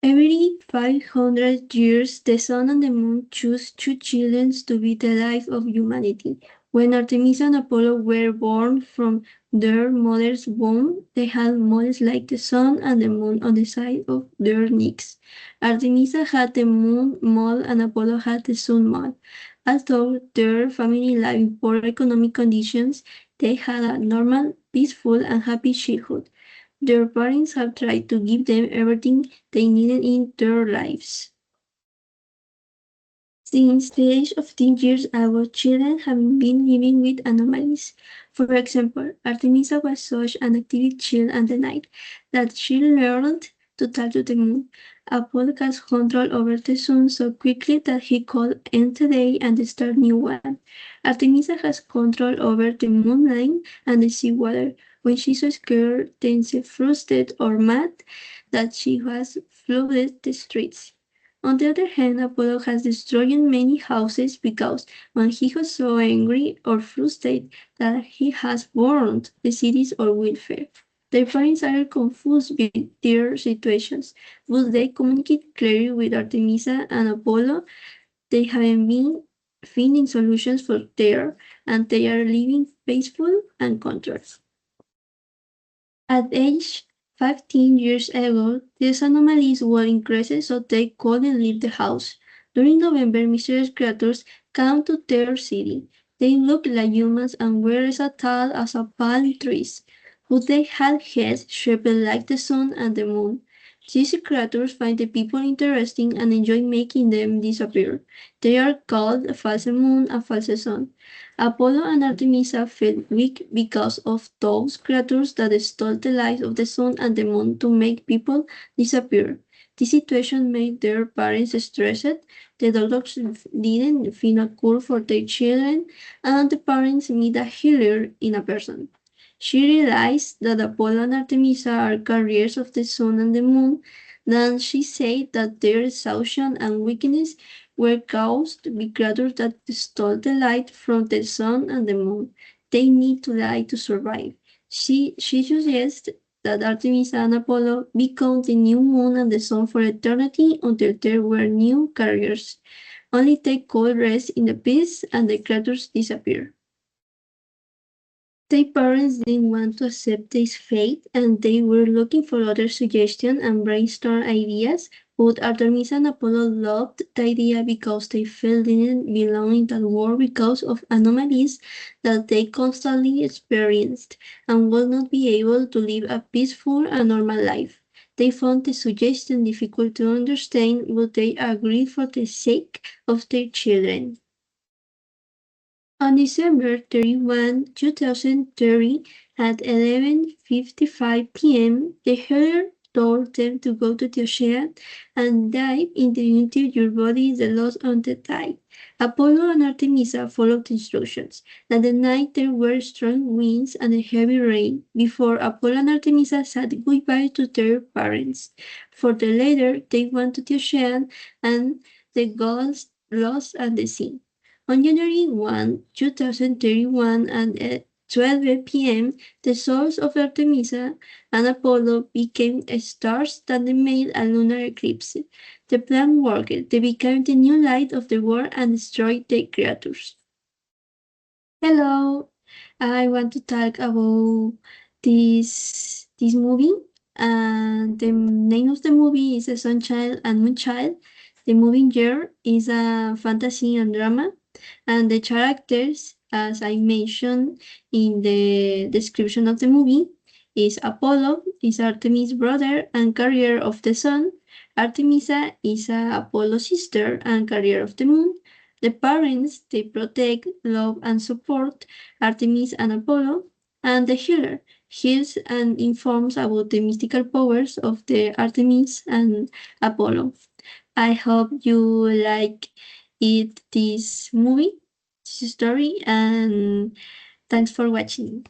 Every 500 years, the sun and the moon choose two children to be the life of humanity. When Artemis and Apollo were born from their mother's womb, they had models like the sun and the moon on the side of their necks. Artemisa had the moon model and Apollo had the sun model. Although their family lived in poor economic conditions, they had a normal, peaceful, and happy childhood. Their parents have tried to give them everything they needed in their lives. Since the age of 10 years ago, children have been living with anomalies. For example, Artemisa was such an active child at the night that she learned to talk to the moon. Apollo has control over the sun so quickly that he could end the day and start new one. Artemisa has control over the moonlight and the sea water. When she's so scared, tense, frustrated, or mad, that she has flooded the streets. On the other hand, Apollo has destroyed many houses because when he was so angry or frustrated that he has burned the cities or welfare. Their parents are confused with their situations, but they communicate clearly with Artemisa and Apollo. They haven't been finding solutions for there, and they are living peaceful and controlled. At age 15 years ago, these anomalies were increased so they couldn't leave the house. During November, mysterious creatures came to their city. They looked like humans and were as tall as palm trees, but they had heads shaped like the sun and the moon. These creatures find the people interesting and enjoy making them disappear. They are called a false moon and false sun. Apollo and Artemisa felt weak because of those creatures that stole the light of the sun and the moon to make people disappear. This situation made their parents stressed. The doctors didn't find a cure for their children, and the parents meet a healer in a person. She realized that Apollo and Artemisa are carriers of the sun and the moon. Then she said that their exhaustion and weakness were caused by creatures that stole the light from the sun and the moon. They need to die to survive. She suggests that Artemis and Apollo become the new moon and the sun for eternity until there were new carriers. Only they could rest in the peace and the creatures disappear. Their parents didn't want to accept this fate and they were looking for other suggestions and brainstorm ideas, but Artemis and Apollo loved the idea because they felt they didn't belong in that world because of anomalies that they constantly experienced and would not be able to live a peaceful and normal life. They found the suggestion difficult to understand, but they agreed for the sake of their children. On December 31, 2030, at 11:55 p.m., the healer told them to go to the ocean and dive into your body the lost on the tide. Apollo and Artemisa followed the instructions. That the night there were strong winds and a heavy rain before Apollo and Artemisa said goodbye to their parents. For the later, they went to the ocean and the gods lost at the sea. On January 1, 2031 at 12 p.m., the souls of Artemisa and Apollo became stars that made a lunar eclipse. The plan worked. They became the new light of the world and destroyed the creatures. Hello, I want to talk about this movie. And the name of the movie is Sunchild and Moonchild. The movie genre is a fantasy and drama. And the characters, as I mentioned in the description of the movie, is Apollo, is Artemis' brother and carrier of the sun. Artemisa is Apollo's sister and carrier of the moon. The parents, they protect, love, and support Artemis and Apollo. And the healer heals and informs about the mystical powers of the Artemis and Apollo. I hope you like this movie, this story, and thanks for watching.